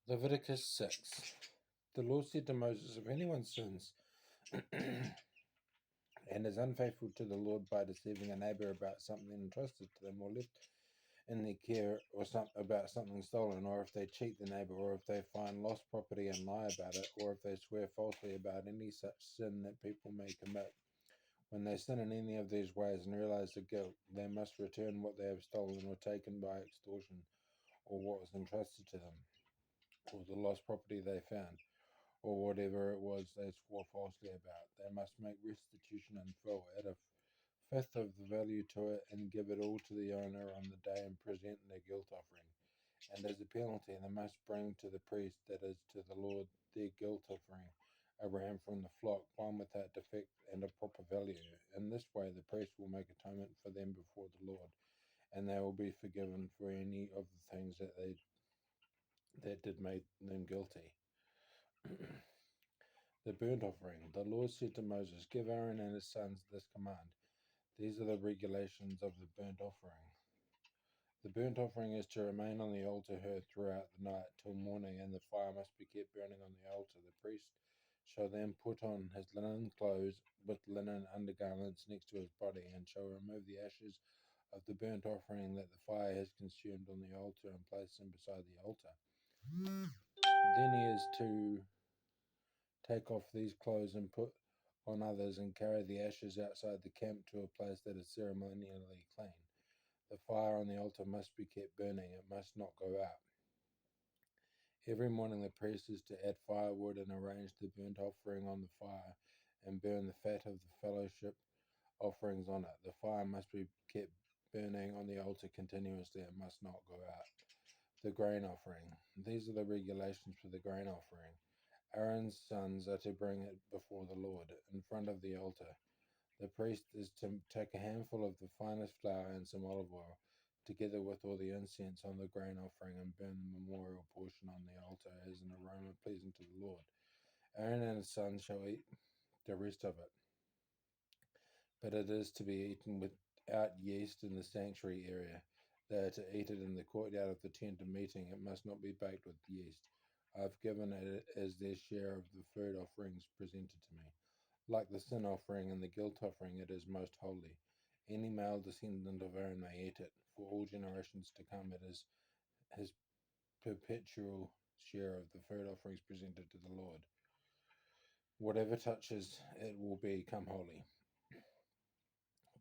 Leviticus 6. The Lord said to Moses, if anyone sins and is unfaithful to the Lord by deceiving a neighbor about something entrusted to them or left in their care, or about something stolen, or if they cheat the neighbor, or if they find lost property and lie about it, or if they swear falsely about any such sin that people may commit, when they sin in any of these ways and realize the guilt, they must return what they have stolen or taken by extortion, or what was entrusted to them, or the lost property they found, or whatever it was they swore falsely about. They must make restitution in full, add a fifth of the value to it, and give it all to the owner on the day and present their guilt offering. And as a penalty, they must bring to the priest, that is, to the Lord, their guilt offering, a ram from the flock, one without defect and of proper value. In this way, the priest will make atonement for them before the Lord, and they will be forgiven for any of the things that did make them guilty. The burnt offering. The Lord said to Moses, give Aaron and his sons this command. These are the regulations of the burnt offering. The burnt offering is to remain on the altar throughout the night till morning, and the fire must be kept burning on the altar. The priest shall then put on his linen clothes with linen undergarments next to his body, and shall remove the ashes of the burnt offering that the fire has consumed on the altar, and place them beside the altar. Then he is to take off these clothes and put on others, and carry the ashes outside the camp to a place that is ceremonially clean. The fire on the altar must be kept burning, it must not go out. Every morning the priest is to add firewood and arrange the burnt offering on the fire, and burn the fat of the fellowship offerings on it. The fire must be kept burning on the altar continuously, it must not go out. The grain offering. These are the regulations for the grain offering. Aaron's sons are to bring it before the Lord, in front of the altar. The priest is to take a handful of the finest flour and some olive oil, together with all the incense on the grain offering, and burn the memorial portion on the altar as an aroma pleasing to the Lord. Aaron and his sons shall eat the rest of it, but it is to be eaten without yeast in the sanctuary area. They are to eat it in the courtyard of the tent of meeting. It must not be baked with yeast. I have given it as their share of the food offerings presented to me. Like the sin offering and the guilt offering, it is most holy. Any male descendant of Aaron may eat it. For all generations to come, it is his perpetual share of the food offerings presented to the Lord. Whatever touches it will become holy.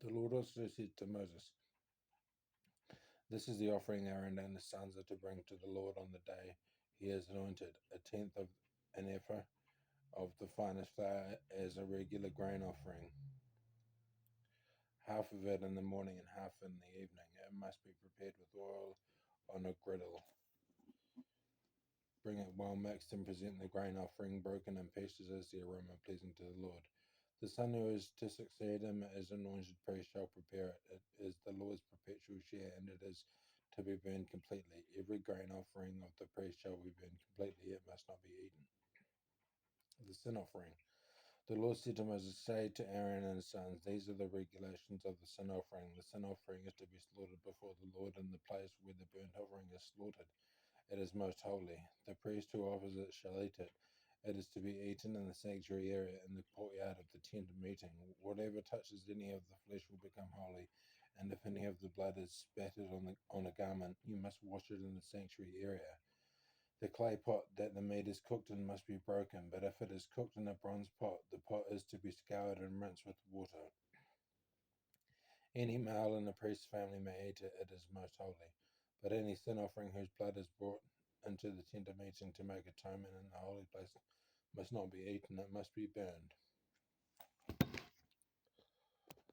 The Lord also said to Moses, this is the offering Aaron and his sons are to bring to the Lord on the day he is anointed, a tenth of an ephah of the finest flour as a regular grain offering, half of it in the morning and half in the evening. It must be prepared with oil on a griddle. Bring it well mixed and present the grain offering broken in pieces as the aroma pleasing to the Lord. The son who is to succeed him as anointed priest shall prepare it. It is the Lord's perpetual share, and it is to be burned completely. Every grain offering of the priest shall be burned completely. It must not be eaten. The sin offering. The Lord said to Moses, say to Aaron and his sons, these are the regulations of the sin offering. The sin offering is to be slaughtered before the Lord in the place where the burnt offering is slaughtered. It is most holy. The priest who offers it shall eat it. It is to be eaten in the sanctuary area in the courtyard of the tent of meeting. Whatever touches any of the flesh will become holy, and if any of the blood is spattered on a garment, you must wash it in the sanctuary area. The clay pot that the meat is cooked in must be broken, but if it is cooked in a bronze pot, the pot is to be scoured and rinsed with water. Any male in the priest's family may eat it, it is most holy. But any sin offering whose blood is brought into the tent of meeting to make atonement in the holy place must not be eaten, it must be burned.